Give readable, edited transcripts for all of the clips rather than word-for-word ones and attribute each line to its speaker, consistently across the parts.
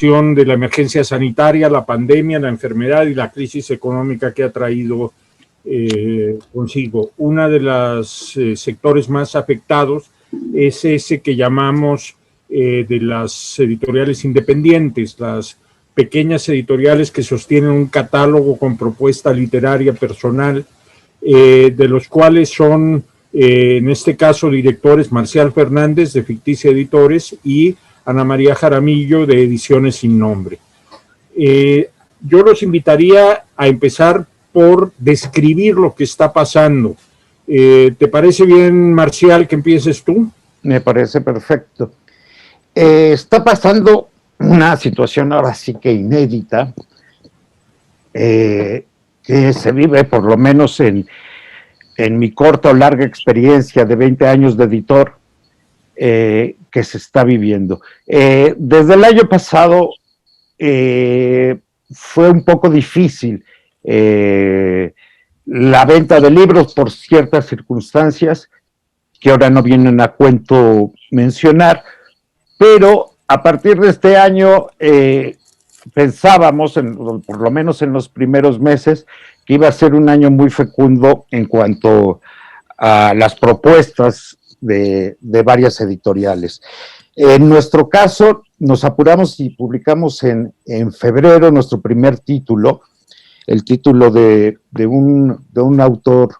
Speaker 1: situación de la emergencia sanitaria, la pandemia, la enfermedad y la crisis económica que ha traído consigo. Uno de los sectores más afectados es ese que llamamos de las editoriales independientes, las pequeñas editoriales que sostienen un catálogo con propuesta literaria personal, de los cuales son, en este caso, directores Marcial Fernández de Ficticia Editores y Ana María Jaramillo de Ediciones Sin Nombre. Yo los invitaría a empezar por describir lo que está pasando. ¿Te parece bien, Marcial, que empieces tú?
Speaker 2: Me parece perfecto. Está pasando una situación ahora sí que inédita, que se vive por lo menos en mi corta o larga experiencia de 20 años de editor, que se está viviendo. Desde el año pasado fue un poco difícil la venta de libros por ciertas circunstancias que ahora no vienen a cuento mencionar, pero a partir de este año pensábamos, por lo menos en los primeros meses, que iba a ser un año muy fecundo en cuanto a las propuestas de varias editoriales. En nuestro caso, nos apuramos y publicamos en febrero nuestro primer título, el título de un autor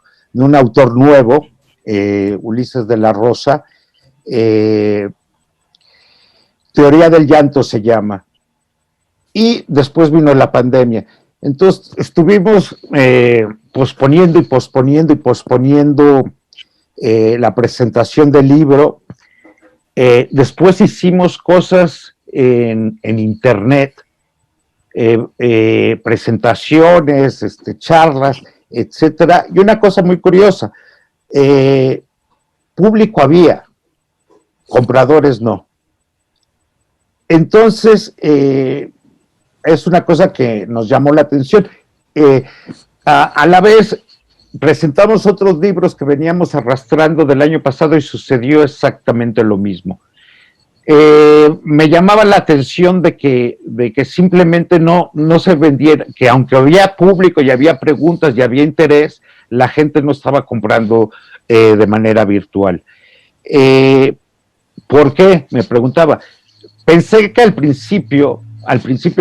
Speaker 2: nuevo, Ulises de la Rosa, Teoría del Llanto se llama, y después vino la pandemia. Entonces estuvimos posponiendo la presentación del libro. Después hicimos cosas en internet, presentaciones, charlas, etcétera. Y una cosa muy curiosa, público había, compradores no. Entonces, es una cosa que nos llamó la atención. A la vez, presentamos otros libros que veníamos arrastrando del año pasado y sucedió exactamente lo mismo. Me llamaba la atención de que simplemente no se vendiera, que aunque había público y había preguntas y había interés, la gente no estaba comprando de manera virtual. ¿Por qué? Me preguntaba. Pensé que al principio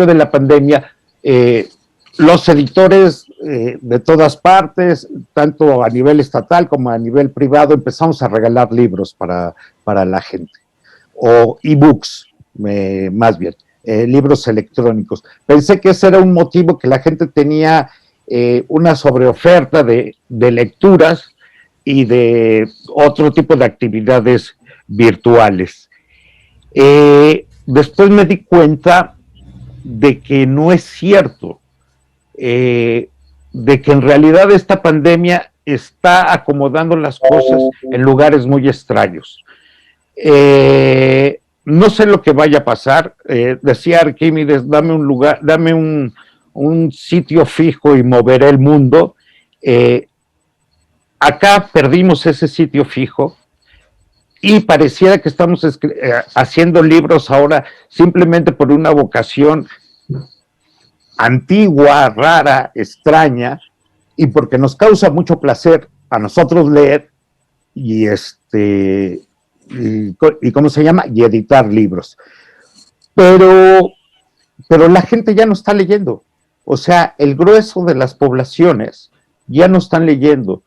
Speaker 2: de la pandemia, los editores de todas partes, tanto a nivel estatal como a nivel privado, empezamos a regalar libros para la gente, o e-books, más bien, libros electrónicos. Pensé que ese era un motivo, que la gente tenía una sobreoferta de lecturas y de otro tipo de actividades virtuales. Después me di cuenta de que no es cierto, de que en realidad esta pandemia está acomodando las cosas en lugares muy extraños. No sé lo que vaya a pasar. Decía Arquímedes, dame un lugar, dame un sitio fijo y moveré el mundo. Acá perdimos ese sitio fijo y pareciera que estamos haciendo libros ahora simplemente por una vocación antigua, rara, extraña, y porque nos causa mucho placer a nosotros leer y ¿cómo se llama? Y editar libros. Pero la gente ya no está leyendo. O sea, el grueso de las poblaciones ya no están leyendo.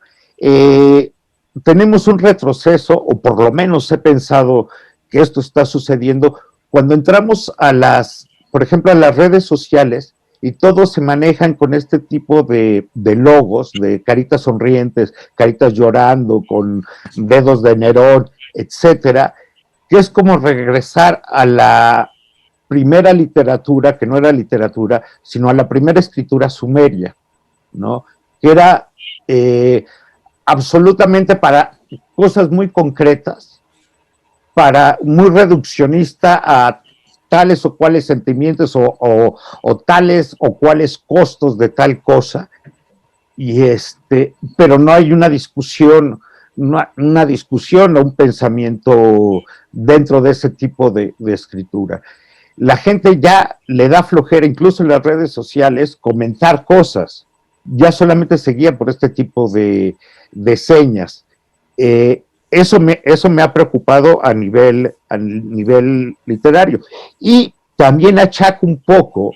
Speaker 2: Tenemos un retroceso, o por lo menos he pensado que esto está sucediendo cuando entramos por ejemplo, a las redes sociales, y todos se manejan con este tipo de logos, de caritas sonrientes, caritas llorando, con dedos de Nerón, etcétera, que es como regresar a la primera literatura, que no era literatura, sino a la primera escritura sumeria, ¿no? Que era absolutamente para cosas muy concretas, muy reduccionista a tales o cuales sentimientos o tales o cuales costos de tal cosa, pero no hay una discusión o un pensamiento dentro de ese tipo de escritura. la gente ya le da flojera, incluso en las redes sociales, comentar cosas. Ya solamente seguía por este tipo de señas. Eso me ha preocupado a nivel literario. Y también achaco un poco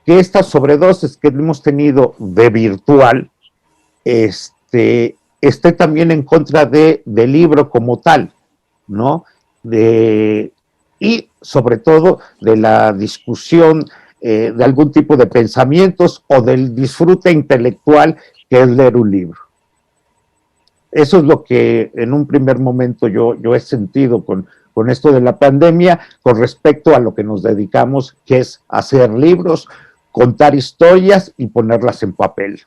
Speaker 2: que estas sobredosis que hemos tenido de virtual esté también en contra del libro como tal, ¿no? Y sobre todo de la discusión de algún tipo de pensamientos o del disfrute intelectual que es leer un libro. Eso es lo que en un primer momento yo he sentido con esto de la pandemia con respecto a lo que nos dedicamos, que es hacer libros, contar historias y ponerlas en papel.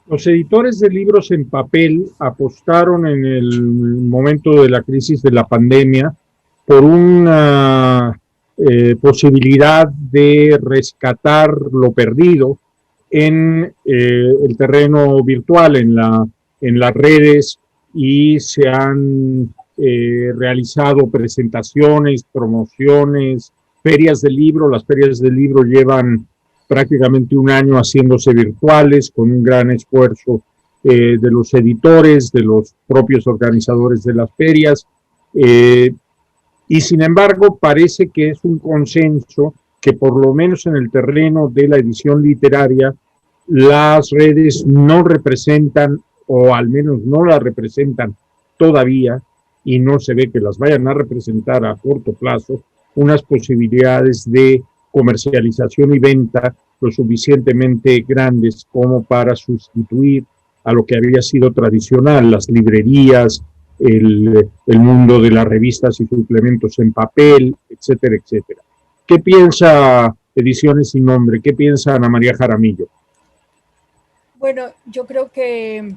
Speaker 1: Los editores de libros en papel apostaron en el momento de la crisis de la pandemia por una posibilidad de rescatar lo perdido en el terreno virtual, en las redes, y se han realizado presentaciones, promociones, ferias de libro. Las ferias de libro llevan prácticamente un año haciéndose virtuales, con un gran esfuerzo de los editores, de los propios organizadores de las ferias, y sin embargo parece que es un consenso que por lo menos en el terreno de la edición literaria las redes no representan, o al menos no las representan todavía, y no se ve que las vayan a representar a corto plazo, unas posibilidades de comercialización y venta lo suficientemente grandes como para sustituir a lo que había sido tradicional, las librerías, el mundo de las revistas y suplementos en papel, etcétera, etcétera. ¿Qué piensa Ediciones Sin Nombre? ¿Qué piensa Ana María Jaramillo?
Speaker 3: Bueno, yo creo que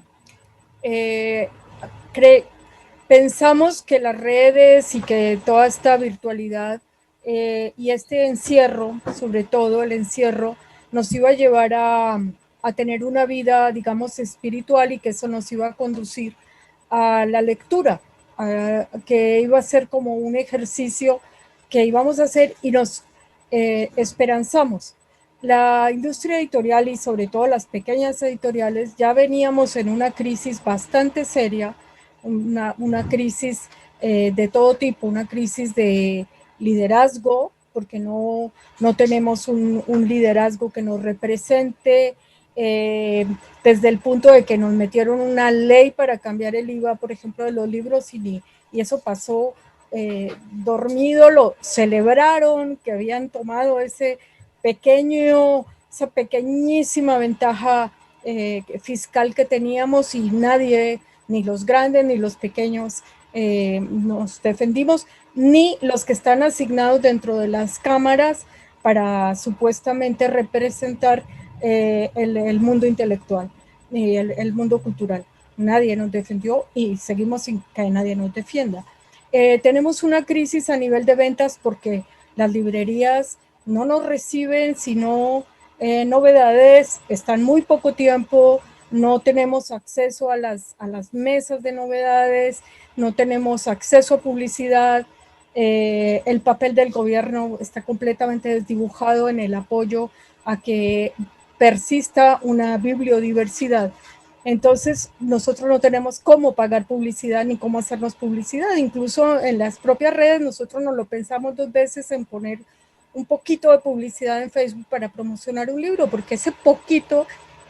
Speaker 3: pensamos que las redes y que toda esta virtualidad y este encierro, sobre todo el encierro, nos iba a llevar a tener una vida, digamos, espiritual, y que eso nos iba a conducir a la lectura, que iba a ser como un ejercicio que íbamos a hacer, y nos esperanzamos. La industria editorial y sobre todo las pequeñas editoriales ya veníamos en una crisis bastante seria, una crisis de todo tipo, una crisis de liderazgo, porque no tenemos un liderazgo que nos represente, desde el punto de que nos metieron una ley para cambiar el IVA, por ejemplo, de los libros, y eso pasó dormido. Lo celebraron que habían tomado esa pequeñísima ventaja fiscal que teníamos, y nadie, ni los grandes ni los pequeños, nos defendimos, ni los que están asignados dentro de las cámaras para supuestamente representar el mundo intelectual y el mundo cultural. Nadie nos defendió y seguimos sin que nadie nos defienda. Tenemos una crisis a nivel de ventas porque las librerías no nos reciben sino novedades, están muy poco tiempo, no tenemos acceso a las mesas de novedades, no tenemos acceso a publicidad. El papel del gobierno está completamente desdibujado en el apoyo a que persista una bibliodiversidad. Entonces, nosotros no tenemos cómo pagar publicidad ni cómo hacernos publicidad. Incluso en las propias redes nosotros nos lo pensamos dos veces en poner un poquito de publicidad en Facebook para promocionar un libro, porque ese poquito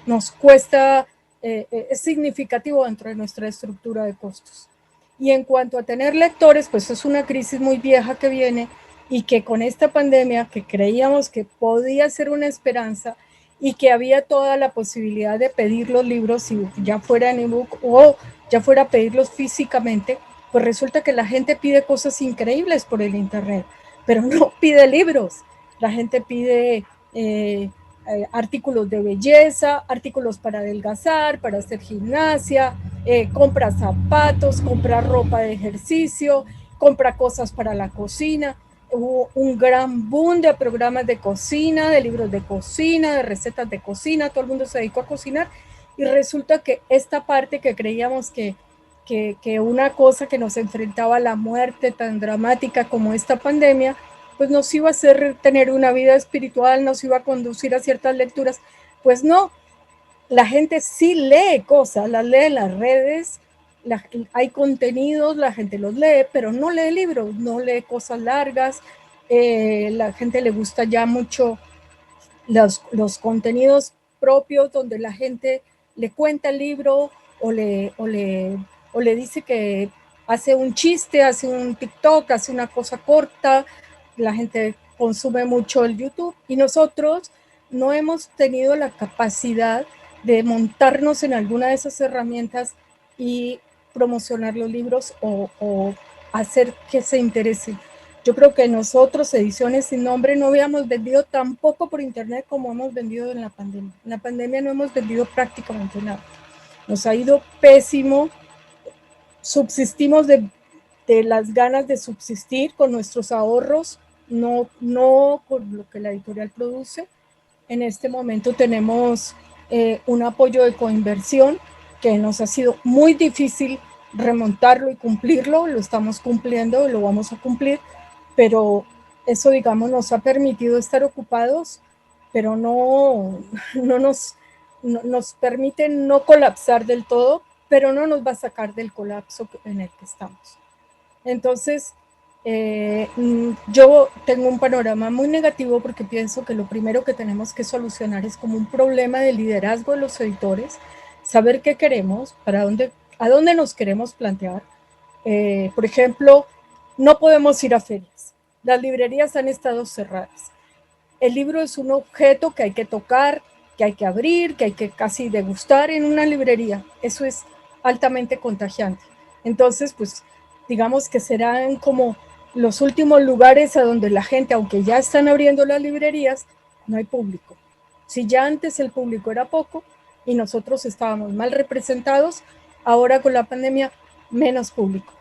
Speaker 3: nos cuesta, es significativo dentro de nuestra estructura de costos. Y en cuanto a tener lectores, pues es una crisis muy vieja que viene, y que con esta pandemia, que creíamos que podía ser una esperanza y que había toda la posibilidad de pedir los libros, si ya fuera en ebook o ya fuera a pedirlos físicamente, pues resulta que la gente pide cosas increíbles por el internet, pero no pide libros. La gente pide artículos de belleza, artículos para adelgazar, para hacer gimnasia, compra zapatos, compra ropa de ejercicio, compra cosas para la cocina. Hubo un gran boom de programas de cocina, de libros de cocina, de recetas de cocina, todo el mundo se dedicó a cocinar, y resulta que esta parte que creíamos que una cosa que nos enfrentaba a la muerte tan dramática como esta pandemia, pues nos iba a hacer tener una vida espiritual, nos iba a conducir a ciertas lecturas. Pues no, la gente sí lee cosas, las lee en las redes, hay contenidos, la gente los lee, pero no lee libros, no lee cosas largas. La gente le gusta ya mucho los contenidos propios donde la gente le cuenta el libro o le dice que hace un chiste, hace un TikTok, hace una cosa corta. La gente consume mucho el YouTube y nosotros no hemos tenido la capacidad de montarnos en alguna de esas herramientas y promocionar los libros o hacer que se interesen. Yo creo que nosotros, Ediciones Sin Nombre, no habíamos vendido tampoco por internet como hemos vendido en la pandemia. En la pandemia no hemos vendido prácticamente nada. Nos ha ido pésimo. Subsistimos de las ganas de subsistir con nuestros ahorros, no con lo que la editorial produce. En este momento tenemos un apoyo de coinversión que nos ha sido muy difícil remontarlo y cumplirlo. Lo estamos cumpliendo y lo vamos a cumplir, pero eso, digamos, nos ha permitido estar ocupados, pero no nos permite no colapsar del todo, pero no nos va a sacar del colapso en el que estamos. Entonces, yo tengo un panorama muy negativo porque pienso que lo primero que tenemos que solucionar es como un problema de liderazgo de los editores, saber qué queremos, a dónde nos queremos plantear. Por ejemplo, no podemos ir a ferias. Las librerías han estado cerradas. El libro es un objeto que hay que tocar, que hay que abrir, que hay que casi degustar en una librería. Eso es altamente contagiante. Entonces, pues, digamos que serán como los últimos lugares a donde la gente, aunque ya están abriendo las librerías, no hay público. Si ya antes el público era poco y nosotros estábamos mal representados, ahora con la pandemia, menos público.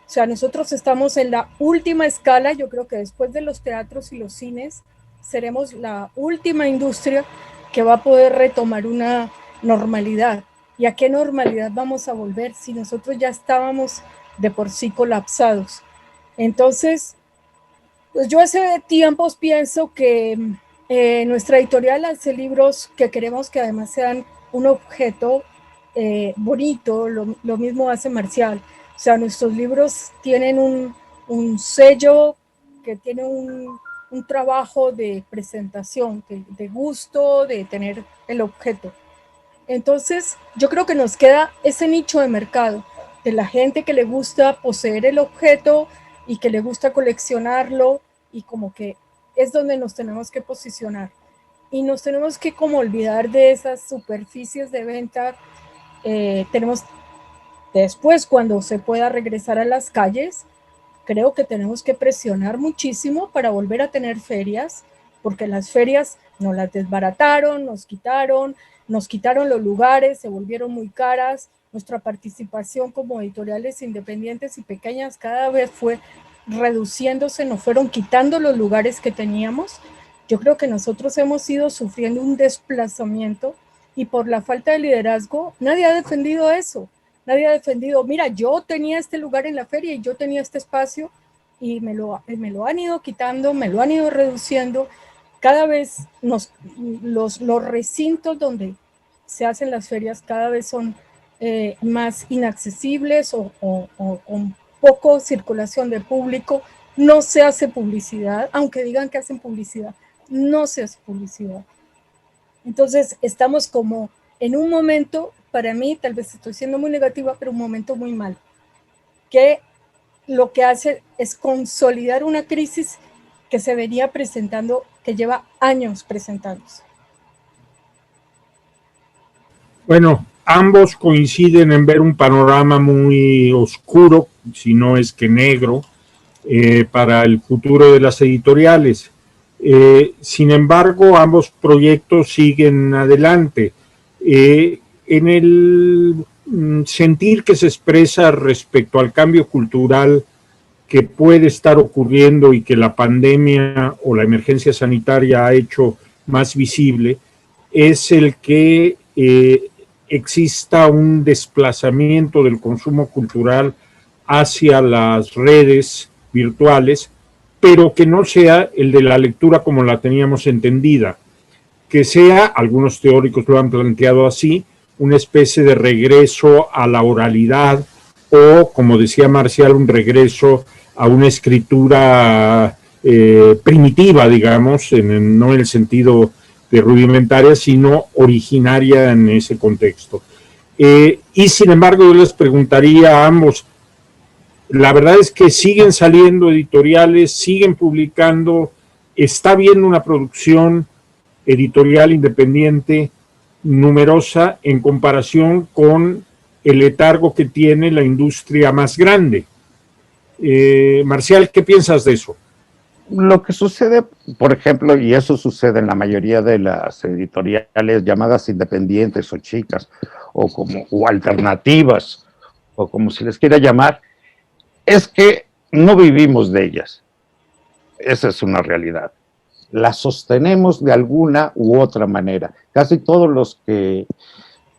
Speaker 3: O sea, nosotros estamos en la última escala. Yo creo que después de los teatros y los cines, seremos la última industria que va a poder retomar una normalidad. ¿Y a qué normalidad vamos a volver si nosotros ya estábamos de por sí colapsados? Entonces, pues yo hace tiempos pienso que nuestra editorial hace libros que queremos que además sean un objeto bonito. Lo mismo hace Marcial. O sea, nuestros libros tienen un sello que tiene un trabajo de presentación, de gusto, de tener el objeto. Entonces, yo creo que nos queda ese nicho de mercado, de la gente que le gusta poseer el objeto y que le gusta coleccionarlo, y como que es donde nos tenemos que posicionar. Y nos tenemos que como olvidar de esas superficies de venta. Tenemos después, cuando se pueda regresar a las calles, creo que tenemos que presionar muchísimo para volver a tener ferias, porque las ferias nos las desbarataron, nos quitaron los lugares, se volvieron muy caras. Nuestra participación como editoriales independientes y pequeñas cada vez fue reduciéndose, nos fueron quitando los lugares que teníamos. Yo creo que nosotros hemos ido sufriendo un desplazamiento y por la falta de liderazgo nadie ha defendido eso. Nadie ha defendido, mira, yo tenía este lugar en la feria y yo tenía este espacio y me lo han ido quitando, me lo han ido reduciendo. Cada vez los recintos donde se hacen las ferias cada vez son más inaccesibles o con poco circulación de público. No se hace publicidad, aunque digan que hacen publicidad, no se hace publicidad. Entonces estamos como en un momento, para mí, tal vez estoy siendo muy negativa, pero un momento muy mal, que lo que hace es consolidar una crisis que se venía presentando, que lleva años presentándose.
Speaker 1: Bueno, ambos coinciden en ver un panorama muy oscuro, si no es que negro, para el futuro de las editoriales. Sin embargo, ambos proyectos siguen adelante. En el sentir que se expresa respecto al cambio cultural que puede estar ocurriendo y que la pandemia o la emergencia sanitaria ha hecho más visible, es el que exista un desplazamiento del consumo cultural hacia las redes virtuales, pero que no sea el de la lectura como la teníamos entendida, que sea, algunos teóricos lo han planteado así, una especie de regreso a la oralidad o, como decía Marcial, un regreso a una escritura primitiva, digamos, no en el sentido de rudimentaria, sino originaria en ese contexto. Y sin embargo, yo les preguntaría a ambos, la verdad es que siguen saliendo editoriales, siguen publicando, está habiendo una producción editorial independiente numerosa en comparación con el letargo que tiene la industria más grande. Marcial, ¿qué piensas de eso?
Speaker 2: Lo que sucede, por ejemplo, y eso sucede en la mayoría de las editoriales llamadas independientes o chicas, o alternativas, o como se les quiera llamar, es que no vivimos de ellas. Esa es una realidad. Las sostenemos de alguna u otra manera. Casi todos los que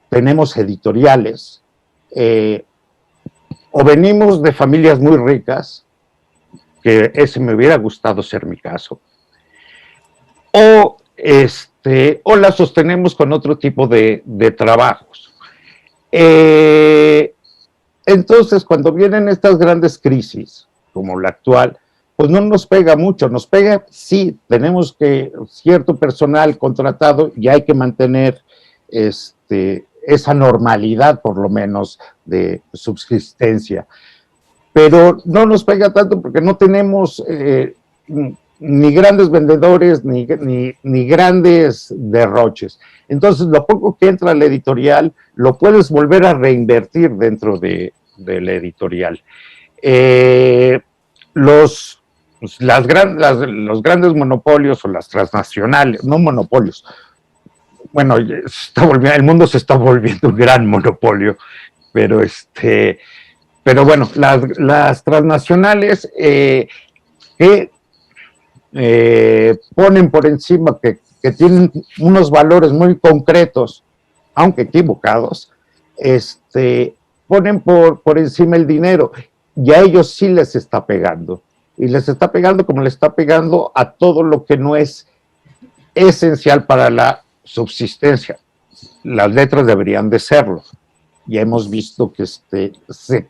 Speaker 2: tenemos editoriales, o venimos de familias muy ricas, que ese me hubiera gustado ser mi caso, o la sostenemos con otro tipo de trabajos. Entonces, cuando vienen estas grandes crisis, como la actual, pues no nos pega mucho, nos pega, sí, tenemos que cierto personal contratado y hay que mantener esa normalidad, por lo menos, de subsistencia. Pero no nos pega tanto porque no tenemos ni grandes vendedores ni grandes derroches. Entonces, lo poco que entra a la editorial lo puedes volver a reinvertir dentro de la editorial. Los grandes monopolios o las transnacionales, no monopolios, bueno, el mundo se está volviendo un gran monopolio, pero bueno, las transnacionales que ponen por encima, que tienen unos valores muy concretos, aunque equivocados, ponen por encima el dinero, y a ellos sí les está pegando, y les está pegando como le está pegando a todo lo que no es esencial para la subsistencia. Las letras deberían de serlo. Ya hemos visto que se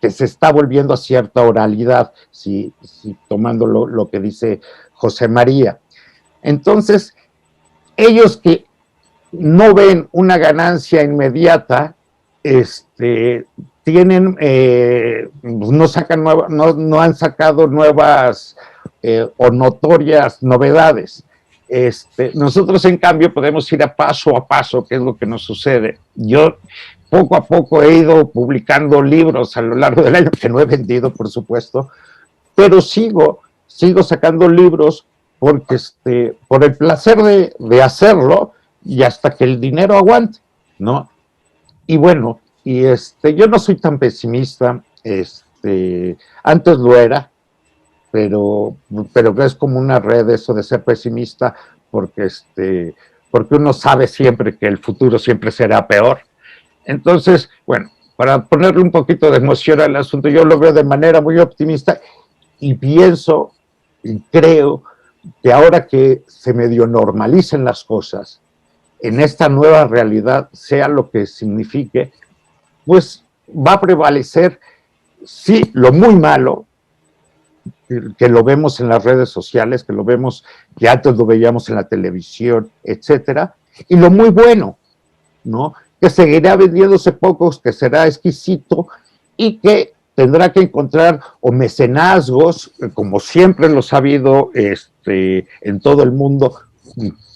Speaker 2: está volviendo a cierta oralidad, si tomando lo que dice José María. Entonces, ellos que no ven una ganancia inmediata, tienen, no han sacado nuevas o notorias novedades. Nosotros, en cambio, podemos ir a paso, que es lo que nos sucede. Yo poco a poco he ido publicando libros a lo largo del año, que no he vendido, por supuesto, pero sigo sacando libros porque por el placer de hacerlo y hasta que el dinero aguante, ¿no? Y bueno, yo no soy tan pesimista, antes lo era, pero es como una red eso de ser pesimista, porque uno sabe siempre que el futuro siempre será peor. Entonces, bueno, para ponerle un poquito de emoción al asunto, yo lo veo de manera muy optimista y pienso y creo que ahora que se medio normalicen las cosas, en esta nueva realidad, sea lo que signifique, pues va a prevalecer, sí, lo muy malo, que lo vemos en las redes sociales, que antes lo veíamos en la televisión, etcétera, y lo muy bueno, ¿no? Que seguirá vendiéndose pocos, que será exquisito y que tendrá que encontrar o mecenazgos, como siempre los ha habido en todo el mundo,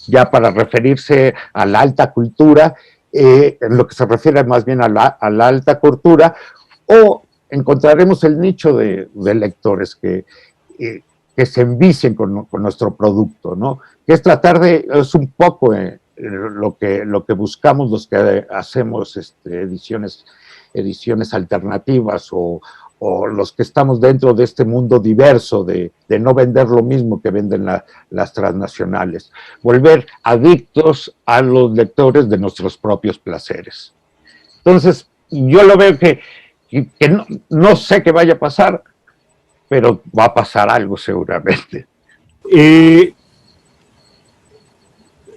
Speaker 2: ya para referirse a la alta cultura, en lo que se refiere más bien a la alta cultura, o encontraremos el nicho de lectores que se envicien con nuestro producto, ¿no? Que es tratar es un poco lo que buscamos los que hacemos ediciones alternativas o los que estamos dentro de este mundo diverso de no vender lo mismo que venden las transnacionales, volver adictos a los lectores de nuestros propios placeres. Entonces, yo lo veo que no sé qué vaya a pasar, pero va a pasar algo seguramente.
Speaker 1: Eh,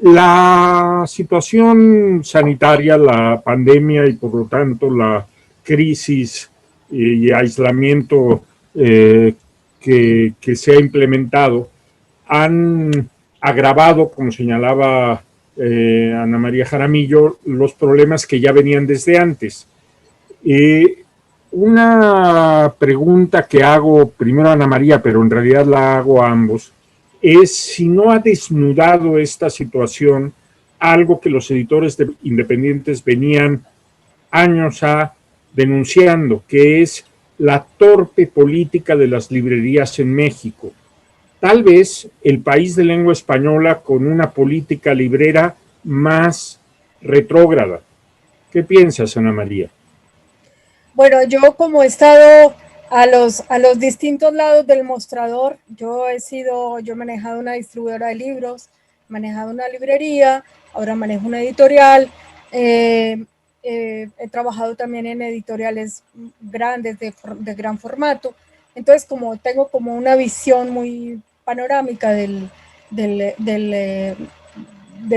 Speaker 1: la situación sanitaria, la pandemia y por lo tanto la crisis y aislamiento que se ha implementado han agravado, como señalaba Ana María Jaramillo, los problemas que ya venían desde antes. Una pregunta que hago primero a Ana María, pero en realidad la hago a ambos, es si no ha desnudado esta situación algo que los editores independientes venían años denunciando, que es la torpe política de las librerías en México. Tal vez el país de lengua española con una política librera más retrógrada. ¿Qué piensas, Ana María?
Speaker 3: Bueno, yo como he estado a los distintos lados del mostrador, yo he manejado una distribuidora de libros, manejado una librería, ahora manejo una editorial, he trabajado también en editoriales grandes de gran formato, entonces como tengo como una visión muy panorámica de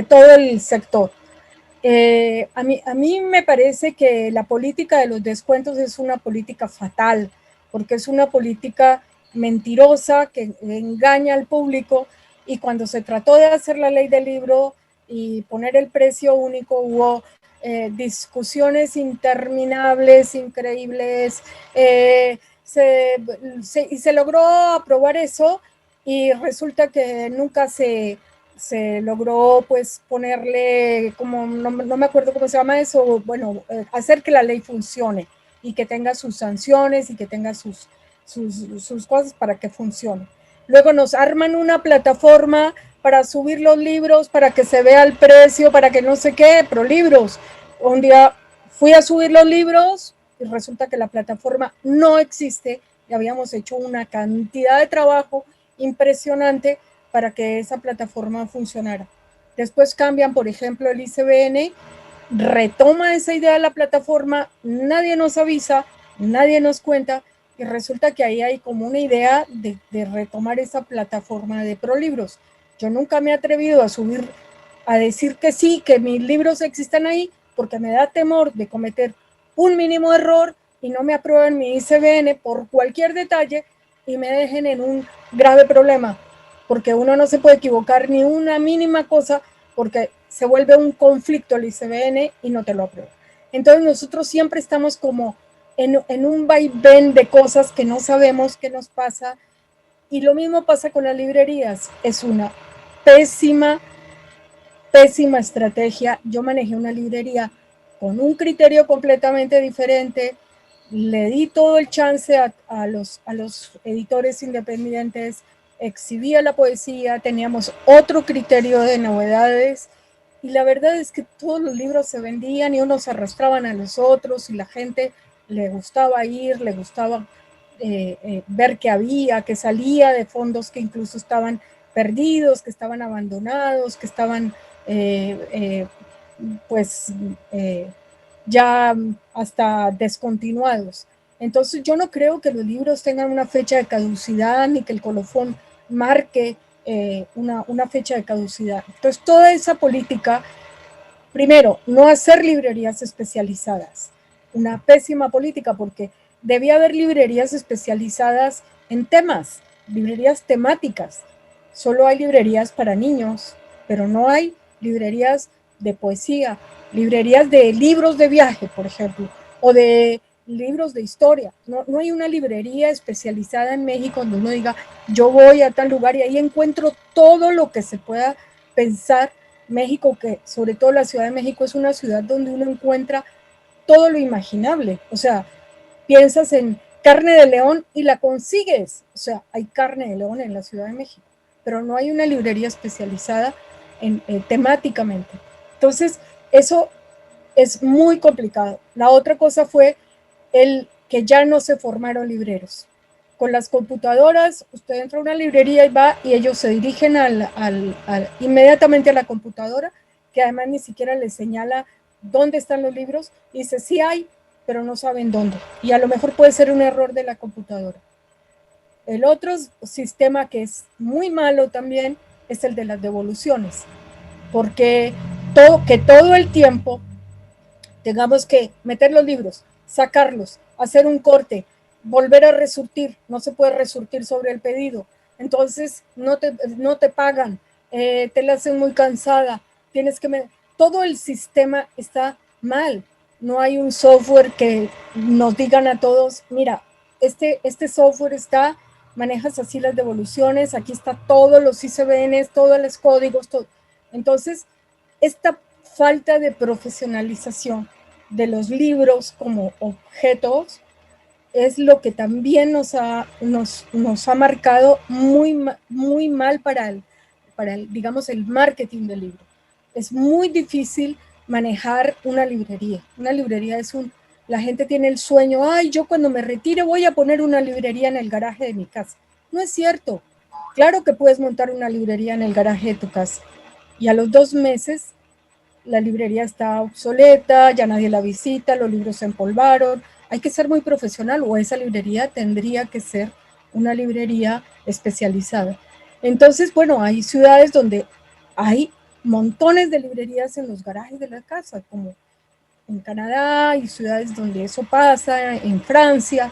Speaker 3: todo el sector. A mí me parece que la política de los descuentos es una política fatal, porque es una política mentirosa que engaña al público, y cuando se trató de hacer la ley del libro y poner el precio único, hubo discusiones interminables, increíbles, y se logró aprobar eso, y resulta que nunca se logró pues ponerle, como no me acuerdo cómo se llama eso, bueno, hacer que la ley funcione y que tenga sus sanciones y que tenga sus cosas para que funcione. Luego nos arman una plataforma para subir los libros, para que se vea el precio, para que no sé qué, pero libros. Un día fui a subir los libros y resulta que la plataforma no existe, y habíamos hecho una cantidad de trabajo impresionante para que esa plataforma funcionara. Después cambian, por ejemplo, el ICBN, retoma esa idea de la plataforma, nadie nos avisa, nadie nos cuenta, y resulta que ahí hay como una idea de retomar esa plataforma de ProLibros. Yo nunca me he atrevido a subir, a decir que sí, que mis libros existan ahí, porque me da temor de cometer un mínimo error y no me aprueben mi ICBN por cualquier detalle y me dejen en un grave problema, porque uno no se puede equivocar ni una mínima cosa, porque se vuelve un conflicto el ICBN y no te lo aprueba. Entonces nosotros siempre estamos como en un vaivén de cosas que no sabemos qué nos pasa, y lo mismo pasa con las librerías. Es una pésima estrategia. Yo manejé una librería con un criterio completamente diferente, le di todo el chance a los editores independientes, exhibía la poesía, teníamos otro criterio de novedades, y la verdad es que todos los libros se vendían y unos se arrastraban a los otros, y la gente le gustaba ir, le gustaba ver que había, que salía de fondos que incluso estaban perdidos, que estaban abandonados, que estaban pues ya hasta descontinuados. Entonces yo no creo que los libros tengan una fecha de caducidad, ni que el colofón marque una fecha de caducidad. Entonces toda esa política, primero, no hacer librerías especializadas, una pésima política, porque debía haber librerías especializadas en temas, librerías temáticas. Solo hay librerías para niños, pero no hay librerías de poesía, librerías de libros de viaje, por ejemplo, o de libros de historia. No hay una librería especializada en México donde uno diga, yo voy a tal lugar y ahí encuentro todo lo que se pueda pensar. México, que sobre todo la Ciudad de México, es una ciudad donde uno encuentra todo lo imaginable. O sea, piensas en carne de león y la consigues. O sea, hay carne de león en la Ciudad de México, pero no hay una librería especializada temáticamente. Entonces, eso es muy complicado. La otra cosa fue el que ya no se formaron libreros. Con las computadoras, usted entra a una librería y va, y ellos se dirigen inmediatamente a la computadora, que además ni siquiera les señala dónde están los libros. Dice, sí hay, pero no saben dónde. Y a lo mejor puede ser un error de la computadora. El otro sistema que es muy malo también es el de las devoluciones, porque todo el tiempo tengamos que meter los libros, sacarlos, hacer un corte, volver a resurtir, no se puede resurtir sobre el pedido, entonces no te pagan, te la hacen muy cansada, tienes que... Todo el sistema está mal, no hay un software que nos digan a todos, mira, este software está, manejas así las devoluciones, aquí está todos los ICBNs, todos los códigos, todo. Entonces, esta falta de profesionalización de los libros como objetos es lo que también nos ha marcado muy mal para digamos, el marketing del libro. Es muy difícil manejar una librería. Una librería la gente tiene el sueño, ay, yo cuando me retire voy a poner una librería en el garaje de mi casa. No es cierto. Claro que puedes montar una librería en el garaje de tu casa. Y a los 2 meses la librería está obsoleta, ya nadie la visita, los libros se empolvaron. Hay que ser muy profesional o esa librería tendría que ser una librería especializada. Entonces, bueno, hay ciudades donde hay montones de librerías en los garajes de la casa, como en Canadá, hay ciudades donde eso pasa, en Francia.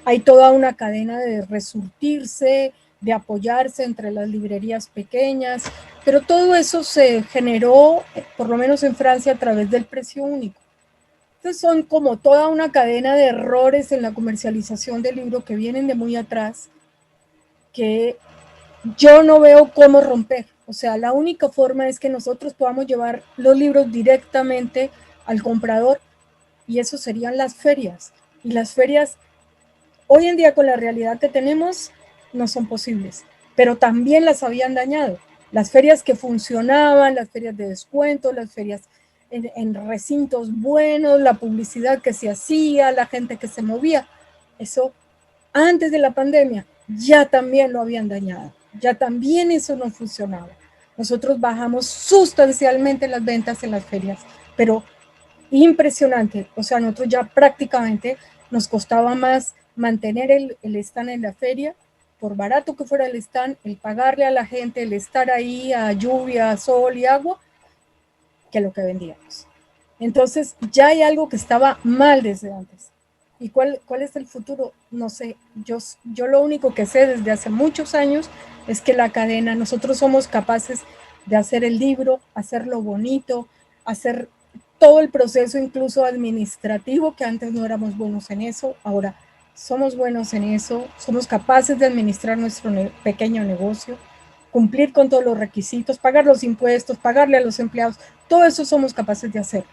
Speaker 3: Hay toda una cadena de resurtirse, de apoyarse entre las librerías pequeñas, pero todo eso se generó, por lo menos en Francia, a través del precio único. Entonces son como toda una cadena de errores en la comercialización del libro que vienen de muy atrás, que yo no veo cómo romper. O sea, la única forma es que nosotros podamos llevar los libros directamente al comprador, y eso serían las ferias. Y las ferias hoy en día, con la realidad que tenemos, no son posibles, pero también las habían dañado. Las ferias que funcionaban, las ferias de descuento, las ferias en recintos buenos, la publicidad que se hacía, la gente que se movía, eso antes de la pandemia ya también lo habían dañado, ya también eso no funcionaba. Nosotros bajamos sustancialmente las ventas en las ferias, pero impresionante. O sea, nosotros ya prácticamente nos costaba más mantener el stand en la feria, por barato que fuera el stand, el pagarle a la gente, el estar ahí a lluvia, sol y agua, que lo que vendíamos. Entonces ya hay algo que estaba mal desde antes. ¿Y cuál es el futuro? No sé. Yo lo único que sé desde hace muchos años es que la cadena, nosotros somos capaces de hacer el libro, hacerlo bonito, hacer todo el proceso incluso administrativo, que antes no éramos buenos en eso, ahora somos buenos en eso, somos capaces de administrar nuestro pequeño negocio, cumplir con todos los requisitos, pagar los impuestos, pagarle a los empleados, todo eso somos capaces de hacer.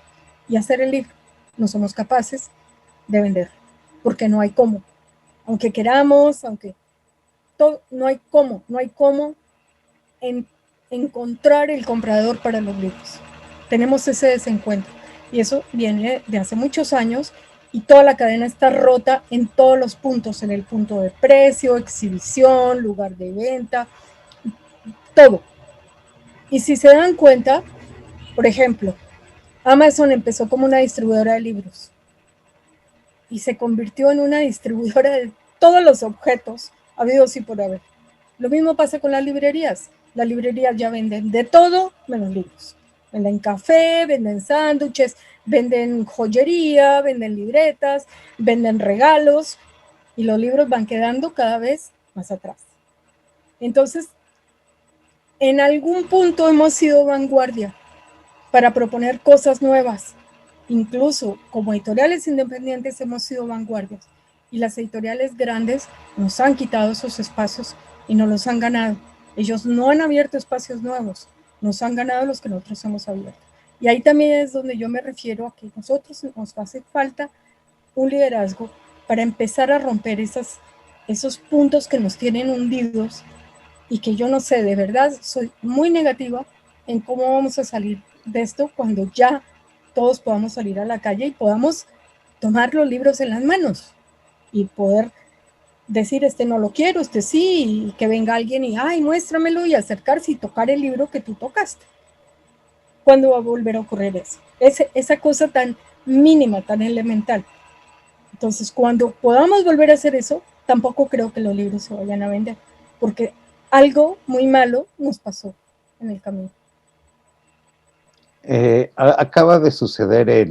Speaker 3: Y hacer el libro, no somos capaces de vender, porque no hay cómo. Aunque queramos, no hay cómo encontrar el comprador para los libros. Tenemos ese desencuentro. Y eso viene de hace muchos años y toda la cadena está rota en todos los puntos, en el punto de precio, exhibición, lugar de venta, todo. Y si se dan cuenta, por ejemplo, Amazon empezó como una distribuidora de libros y se convirtió en una distribuidora de todos los objetos habidos y por haber. Lo mismo pasa con las librerías. Las librerías ya venden de todo menos libros. Venden café, venden sándwiches, venden joyería, venden libretas, venden regalos, y los libros van quedando cada vez más atrás. Entonces, en algún punto hemos sido vanguardia para proponer cosas nuevas. Incluso como editoriales independientes hemos sido vanguardias, y las editoriales grandes nos han quitado esos espacios y nos los han ganado. Ellos no han abierto espacios nuevos, nos han ganado los que nosotros hemos abierto. Y ahí también es donde yo me refiero a que nosotros nos hace falta un liderazgo para empezar a romper esos puntos que nos tienen hundidos, y que yo no sé, de verdad soy muy negativa en cómo vamos a salir de esto cuando ya todos podamos salir a la calle y podamos tomar los libros en las manos y poder decir, este no lo quiero, este sí, y que venga alguien y, ay, muéstramelo, y acercarse y tocar el libro que tú tocaste. ¿Cuándo va a volver a ocurrir eso? Esa cosa tan mínima, tan elemental. Entonces, cuando podamos volver a hacer eso, tampoco creo que los libros se vayan a vender, porque algo muy malo nos pasó en el camino.
Speaker 2: Acaba de suceder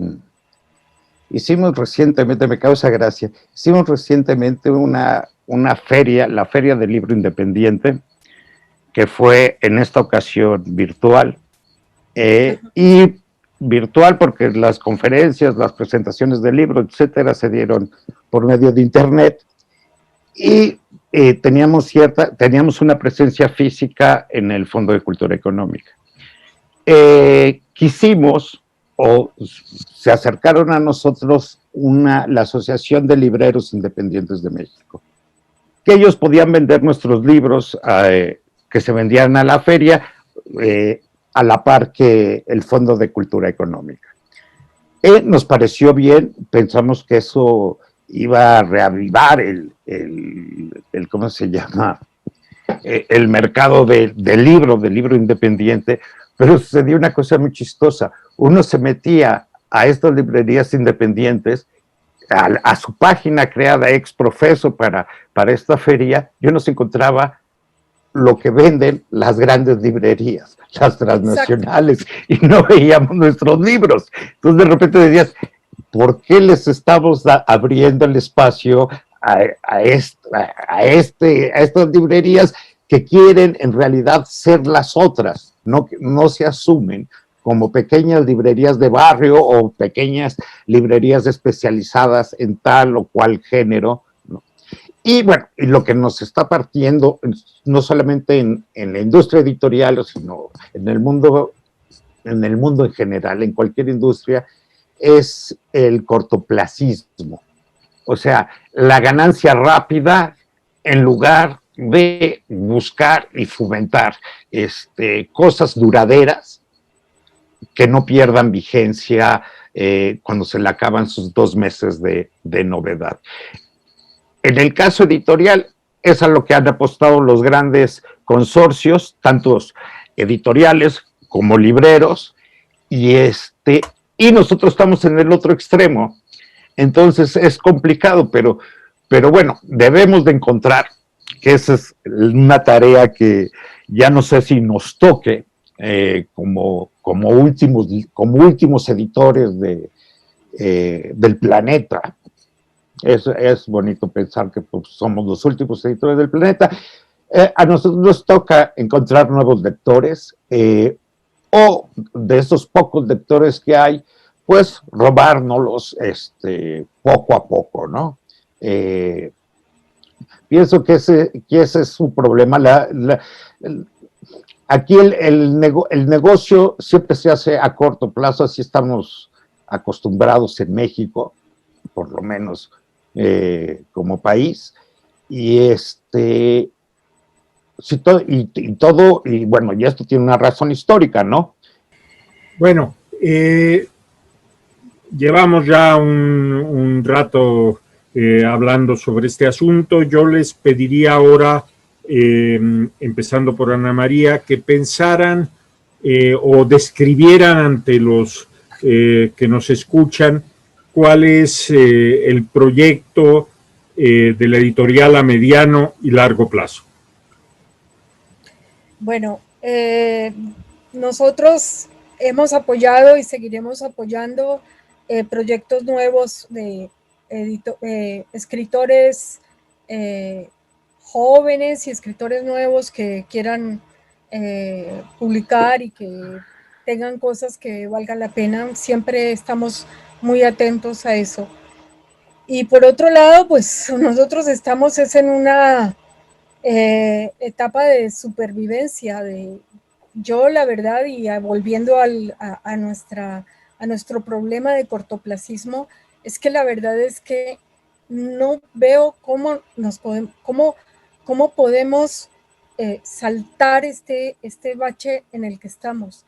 Speaker 2: hicimos recientemente, me causa gracia, hicimos recientemente una feria, la Feria del Libro Independiente, que fue en esta ocasión virtual, y virtual porque las conferencias, las presentaciones del libro, etcétera, se dieron por medio de internet, y teníamos una presencia física en el Fondo de Cultura Económica. Quisimos, o se acercaron a nosotros la Asociación de Libreros Independientes de México, que ellos podían vender nuestros libros que se vendían a la feria a la par que el Fondo de Cultura Económica. Nos pareció bien, pensamos que eso iba a reavivar ¿cómo se llama? El mercado del libro independiente, pero sucedió una cosa muy chistosa. Uno se metía a estas librerías independientes, a su página creada ex profeso para esta feria, y uno se encontraba lo que venden las grandes librerías, las transnacionales, y no veíamos nuestros libros. Entonces de repente decías, ¿por qué les estamos abriendo el espacio a estas librerías que quieren en realidad ser las otras? No se asumen como pequeñas librerías de barrio o pequeñas librerías especializadas en tal o cual género, ¿no? Y bueno, y lo que nos está partiendo, no solamente en la industria editorial, sino en el mundo en general, en cualquier industria, es el cortoplacismo. O sea, la ganancia rápida en lugar de buscar y fomentar cosas duraderas que no pierdan vigencia cuando se le acaban sus 2 meses de novedad. En el caso editorial, es a lo que han apostado los grandes consorcios, tantos editoriales como libreros, y nosotros estamos en el otro extremo. Entonces es complicado, pero bueno, debemos de encontrar, que esa es una tarea que ya no sé si nos toque como últimos editores del planeta. Es bonito pensar que pues, somos los últimos editores del planeta. A nosotros nos toca encontrar nuevos lectores, o de esos pocos lectores que hay, pues robárnoslos poco a poco, ¿no? Pienso que ese es un problema. Aquí el negocio siempre se hace a corto plazo, así estamos acostumbrados en México, por lo menos como país, y bueno, y esto tiene una razón histórica, ¿no?
Speaker 1: Bueno, llevamos ya un rato hablando sobre este asunto. Yo les pediría ahora, empezando por Ana María, que pensaran o describieran ante los que nos escuchan cuál es el proyecto de la editorial a mediano y largo plazo.
Speaker 3: Bueno, nosotros hemos apoyado y seguiremos apoyando proyectos nuevos de escritores jóvenes y escritores nuevos que quieran publicar y que tengan cosas que valgan la pena. Siempre estamos muy atentos a eso. Y por otro lado, pues nosotros estamos en una etapa de supervivencia. Yo la verdad, y volviendo a nuestro problema de cortoplacismo, es que la verdad es que no veo cómo podemos saltar este bache en el que estamos.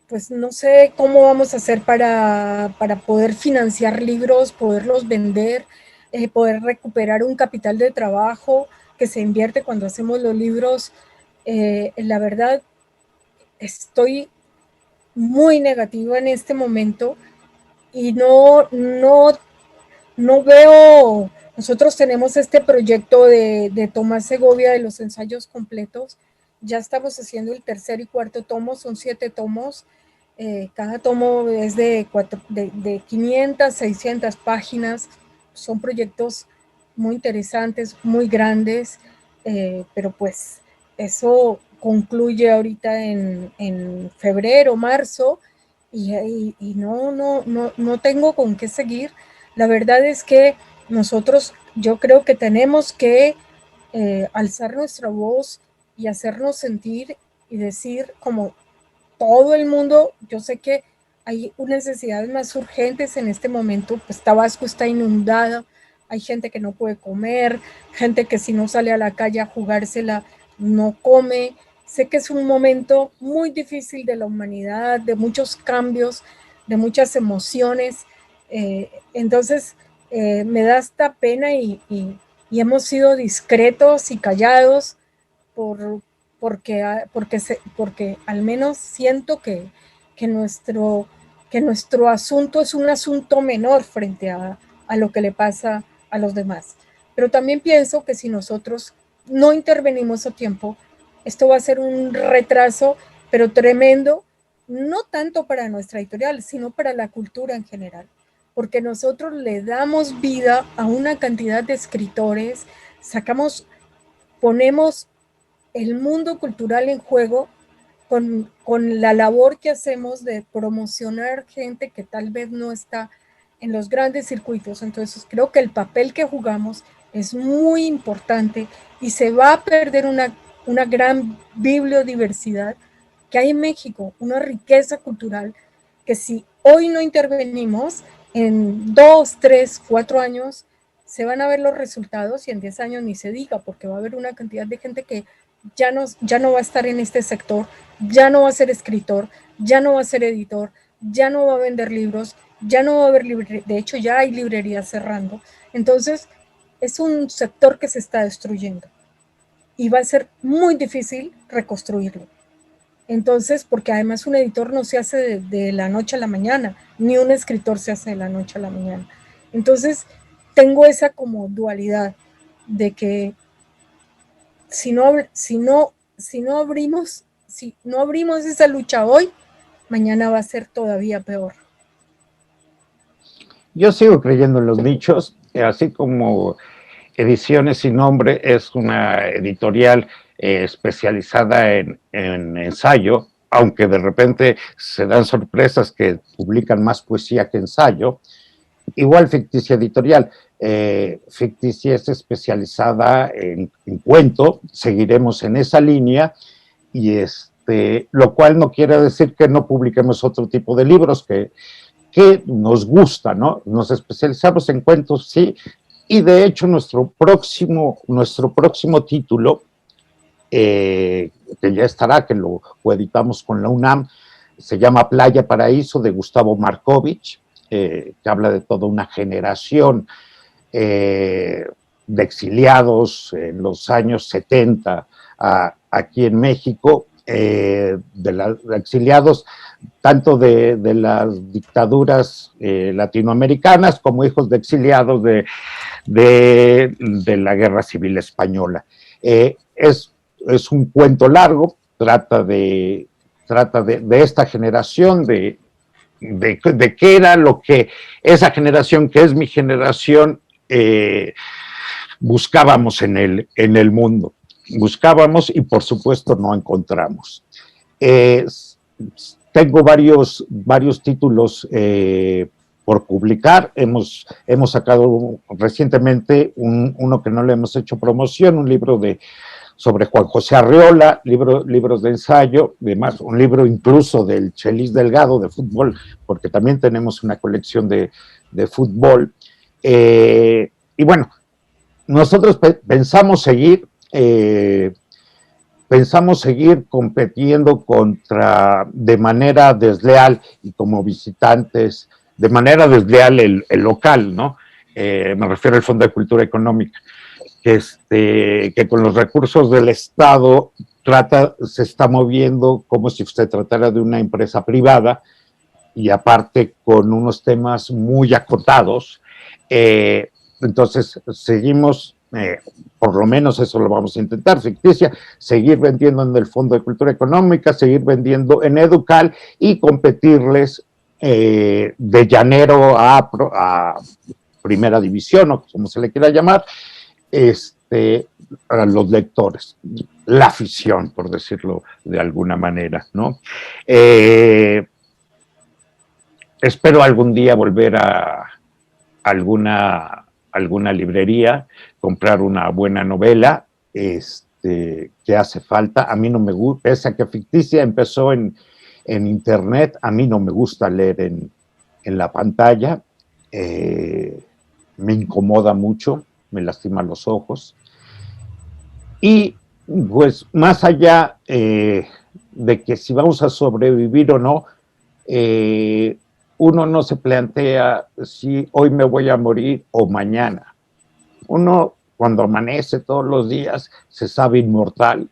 Speaker 3: Pues no sé cómo vamos a hacer para poder financiar libros, poderlos vender, poder recuperar un capital de trabajo que se invierte cuando hacemos los libros. La verdad, estoy muy negativa en este momento y no no veo, nosotros tenemos este proyecto de Tomás Segovia de los ensayos completos, ya estamos haciendo el tercer y cuarto tomo, son 7 tomos, cada tomo es de 500, 600 páginas, son proyectos muy interesantes, muy grandes, pero pues eso concluye ahorita en febrero, marzo, y no tengo con qué seguir. La verdad es que nosotros, yo creo que tenemos que alzar nuestra voz y hacernos sentir y decir como todo el mundo, yo sé que hay necesidades más urgentes en este momento, pues Tabasco está inundada, hay gente que no puede comer, gente que si no sale a la calle a jugársela no come. Sé que es un momento muy difícil de la humanidad, de muchos cambios, de muchas emociones. Entonces, me da esta pena y hemos sido discretos y callados por, porque al menos siento que, nuestro, que nuestro asunto es un asunto menor frente a lo que le pasa a los demás. Pero también pienso que si nosotros no intervenimos a tiempo, esto va a ser un retraso, pero tremendo, no tanto para nuestra editorial, sino para la cultura en general, porque nosotros le damos vida a una cantidad de escritores, ponemos el mundo cultural en juego con la labor que hacemos de promocionar gente que tal vez no está en los grandes circuitos. Entonces creo que el papel que jugamos es muy importante y se va a perder una gran bibliodiversidad que hay en México, una riqueza cultural que si hoy no intervenimos, en 2, 3, 4 años se van a ver los resultados y en 10 años ni se diga, porque va a haber una cantidad de gente que ya no va a estar en este sector, ya no va a ser escritor, ya no va a ser editor, ya no va a vender libros, ya no va a haber librerías, de hecho ya hay librerías cerrando. Entonces, es un sector que se está destruyendo y va a ser muy difícil reconstruirlo. Entonces, porque además un editor no se hace de la noche a la mañana, ni un escritor se hace de la noche a la mañana. Entonces, tengo esa como dualidad de que si no abrimos esa lucha hoy, mañana va a ser todavía peor.
Speaker 2: Yo sigo creyendo en los nichos, así como Ediciones Sin Nombre es una editorial especializada en ensayo, aunque de repente se dan sorpresas que publican más poesía que ensayo. Igual Ficticia Editorial. Ficticia es especializada en cuento, seguiremos en esa línea, y lo cual no quiere decir que no publiquemos otro tipo de libros que nos gusta, ¿no? Nos especializamos en cuentos, sí, y de hecho nuestro próximo título, que ya estará, que lo coeditamos con la UNAM, se llama Playa Paraíso, de Gustavo Markovich, que habla de toda una generación de exiliados en los años 70 aquí en México, de exiliados tanto de las dictaduras latinoamericanas como hijos de exiliados de la Guerra Civil Española. Es un cuento largo, trata de esta generación, de qué era lo que esa generación, que es mi generación, buscábamos en el mundo. Buscábamos y por supuesto no encontramos. Tengo varios títulos por publicar. Hemos sacado recientemente uno que no le hemos hecho promoción, un libro sobre Juan José Arreola, libros de ensayo, además un libro incluso del Chelis Delgado de fútbol, porque también tenemos una colección de fútbol. Y bueno, nosotros pensamos seguir compitiendo de manera desleal y como visitantes, de manera desleal el local, ¿no? Me refiero al Fondo de Cultura Económica, que con los recursos del Estado se está moviendo como si usted tratara de una empresa privada, y aparte con unos temas muy acotados. Entonces, seguimos, por lo menos eso lo vamos a intentar, ficticia, seguir vendiendo en el Fondo de Cultura Económica, seguir vendiendo en Educal y competirles de llanero a primera división, o como se le quiera llamar, a los lectores, la afición, por decirlo de alguna manera, ¿no? Espero algún día volver a alguna librería, comprar una buena novela, que hace falta. A mí no me gusta, pese a que ficticia empezó en internet, a mí no me gusta leer en la pantalla, me incomoda mucho, me lastima los ojos. Y pues más allá de que si vamos a sobrevivir o no, uno no se plantea si hoy me voy a morir o mañana. Uno cuando amanece todos los días se sabe inmortal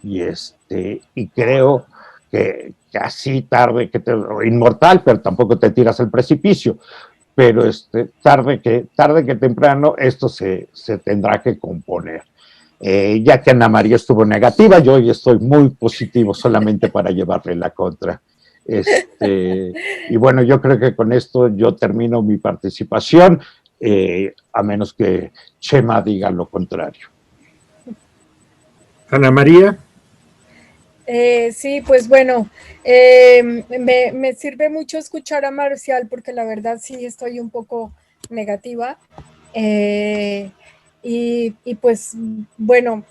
Speaker 2: y creo que así tarde que inmortal, pero tampoco te tiras al precipicio, pero tarde que temprano esto se tendrá que componer. Ya que Ana María estuvo negativa, yo hoy estoy muy positivo solamente para llevarle la contra. Y bueno, yo creo que con esto yo termino mi participación, a menos que Chema diga lo contrario.
Speaker 1: Ana María.
Speaker 3: Sí, pues bueno, me sirve mucho escuchar a Marcial porque la verdad sí estoy un poco negativa. Y pues bueno,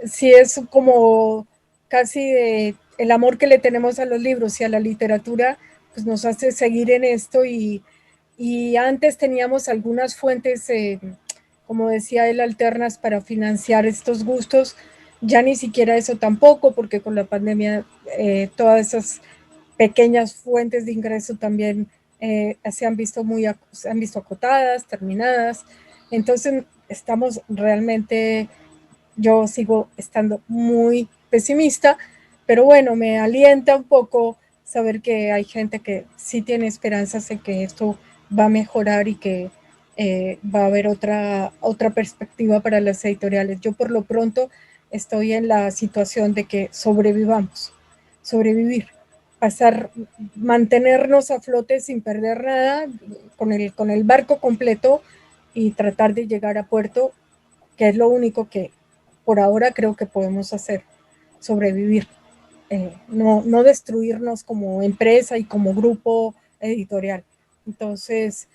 Speaker 3: sí es como casi el amor que le tenemos a los libros y a la literatura, pues nos hace seguir en esto y antes teníamos algunas fuentes, como decía él, alternas para financiar estos gustos. Ya ni siquiera eso tampoco, porque con la pandemia todas esas pequeñas fuentes de ingreso también se han visto acotadas, terminadas. Entonces estamos realmente, yo sigo estando muy pesimista, pero bueno, me alienta un poco saber que hay gente que sí tiene esperanzas de que esto va a mejorar y que va a haber otra perspectiva para las editoriales. Yo por lo pronto estoy en la situación de que sobrevivir, mantenernos a flote sin perder nada, con el barco completo y tratar de llegar a puerto, que es lo único que por ahora creo que podemos hacer, sobrevivir, no destruirnos como empresa y como grupo editorial. Entonces,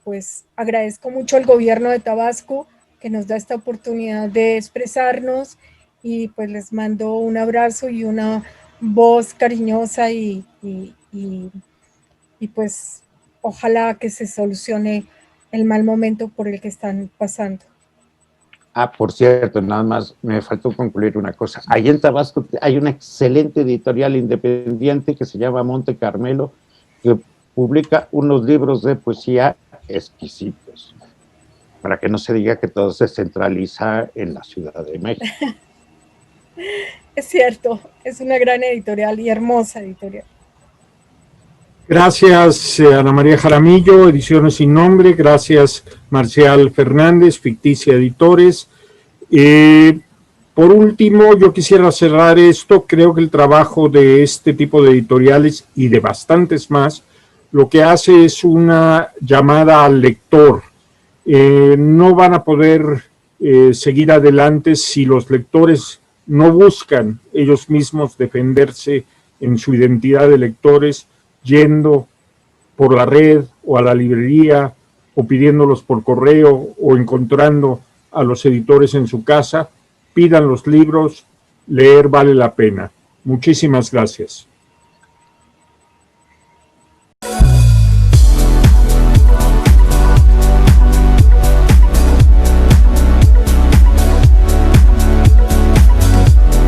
Speaker 3: pues agradezco mucho al gobierno de Tabasco que nos da esta oportunidad de expresarnos y pues les mando un abrazo y una voz cariñosa y pues ojalá que se solucione el mal momento por el que están pasando.
Speaker 2: Por cierto, nada más me faltó concluir una cosa. Ahí en Tabasco hay una excelente editorial independiente que se llama Monte Carmelo, que publica unos libros de poesía exquisitos, para que no se diga que todo se centraliza en la Ciudad de México.
Speaker 3: Es cierto, es una gran editorial y hermosa editorial.
Speaker 1: Gracias, Ana María Jaramillo, Ediciones Sin Nombre. Gracias, Marcial Fernández, Ficticia Editores. Por último, yo quisiera cerrar esto. Creo que el trabajo de este tipo de editoriales y de bastantes más, lo que hace es una llamada al lector. No van a poder seguir adelante si los lectores no buscan ellos mismos defenderse en su identidad de lectores, yendo por la red o a la librería o pidiéndolos por correo o encontrando a los editores en su casa. Pidan los libros, leer vale la pena. Muchísimas gracias.